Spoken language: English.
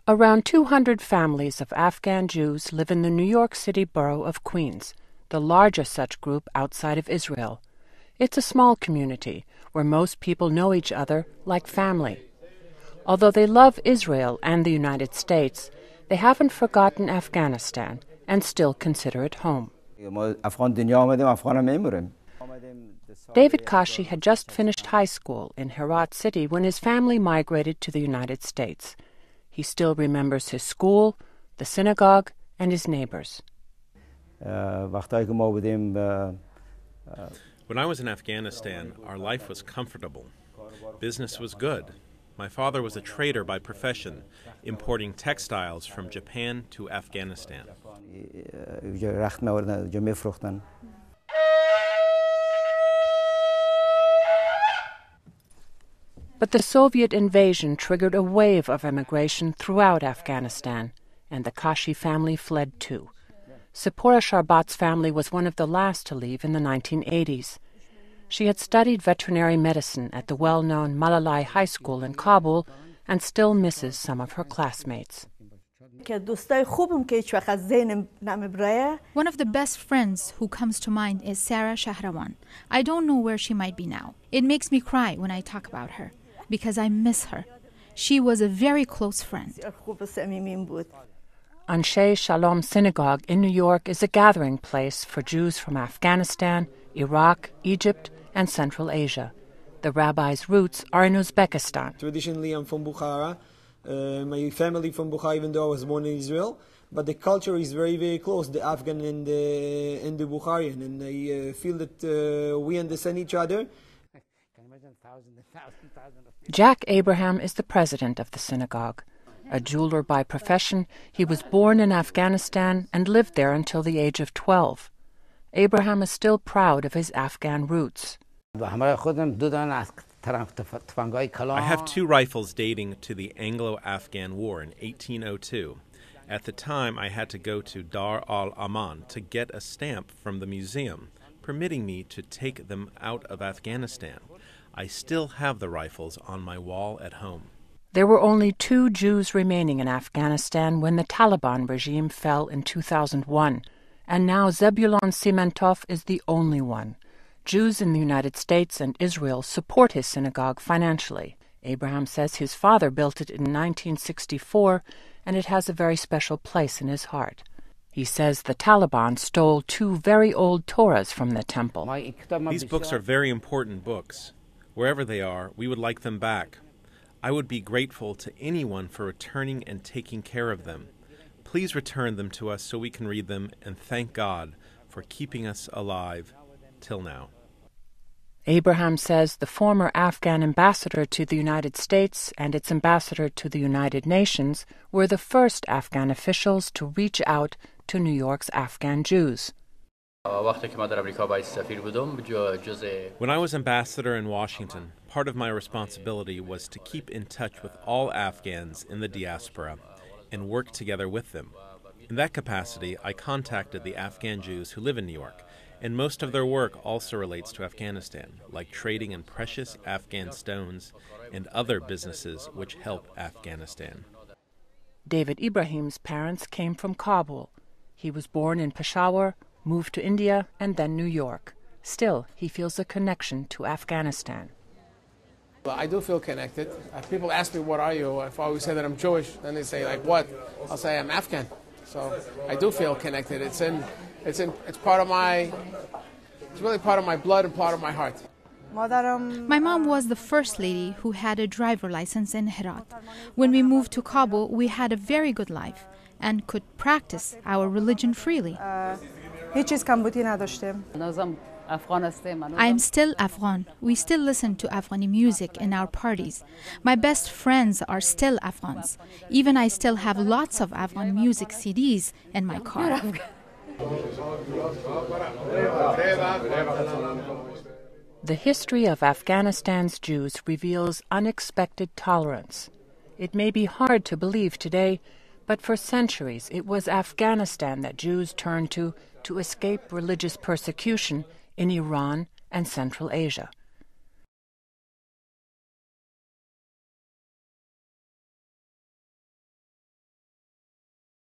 Around 200 families of Afghan Jews live in the New York City borough of Queens, the largest such group outside of Israel. It's a small community where most people know each other like family. Although they love Israel and the United States, they haven't forgotten Afghanistan and still consider it home. David Kashi had just finished high school in Herat City when his family migrated to the United States. He still remembers his school, the synagogue, and his neighbors. When I was in Afghanistan, our life was comfortable. Business was good. My father was a trader by profession, importing textiles from Japan to Afghanistan. But the Soviet invasion triggered a wave of emigration throughout Afghanistan, and the Kashi family fled too. Sipora Sharbat's family was one of the last to leave in the 1980s. She had studied veterinary medicine at the well-known Malalai High School in Kabul and still misses some of her classmates. One of the best friends who comes to mind is Sarah Shahrawan. I don't know where she might be now. It makes me cry when I talk about her, because I miss her. She was a very close friend. Anshe Shalom Synagogue in New York is a gathering place for Jews from Afghanistan, Iraq, Egypt, and Central Asia. The rabbi's roots are in Uzbekistan. Traditionally, I'm from Bukhara. My family from Bukhara, even though I was born in Israel. But the culture is very, very close, the Afghan and the Bukharian. And I feel that we understand each other. Jack Abraham is the president of the synagogue. A jeweler by profession, he was born in Afghanistan and lived there until the age of 12. Abraham is still proud of his Afghan roots. I have two rifles dating to the Anglo-Afghan War in 1802. At the time, I had to go to Dar al-Aman to get a stamp from the museum, permitting me to take them out of Afghanistan. I still have the rifles on my wall at home. There were only 2 Jews remaining in Afghanistan when the Taliban regime fell in 2001, and now Zebulon Simentov is the only one. Jews in the United States and Israel support his synagogue financially. Abraham says his father built it in 1964, and it has a very special place in his heart. He says the Taliban stole 2 very old Torahs from the temple. These books are very important books. Wherever they are, we would like them back. I would be grateful to anyone for returning and taking care of them. Please return them to us so we can read them and thank God for keeping us alive till now. Abraham says the former Afghan ambassador to the United States and its ambassador to the United Nations were the first Afghan officials to reach out to New York's Afghan Jews. When I was ambassador in Washington, part of my responsibility was to keep in touch with all Afghans in the diaspora and work together with them. In that capacity, I contacted the Afghan Jews who live in New York, and most of their work also relates to Afghanistan, like trading in precious Afghan stones and other businesses which help Afghanistan. David Ibrahim's parents came from Kabul. He was born in Peshawar, moved to India, and then New York. Still, he feels a connection to Afghanistan. Well, I do feel connected. People ask me, what are you? If I always say that I'm Jewish, then they say, like, what? I'll say I'm Afghan. So I do feel connected. It's part of my, it's really part of my blood and part of my heart. My mom was the first lady who had a driver license in Herat. When we moved to Kabul, we had a very good life and could practice our religion freely. I am still Afghan. We still listen to Afghani music in our parties. My best friends are still Afghans. Even I still have lots of Afghan music CDs in my car. The history of Afghanistan's Jews reveals unexpected tolerance. It may be hard to believe today, but for centuries it was Afghanistan that Jews turned to escape religious persecution in Iran and Central Asia.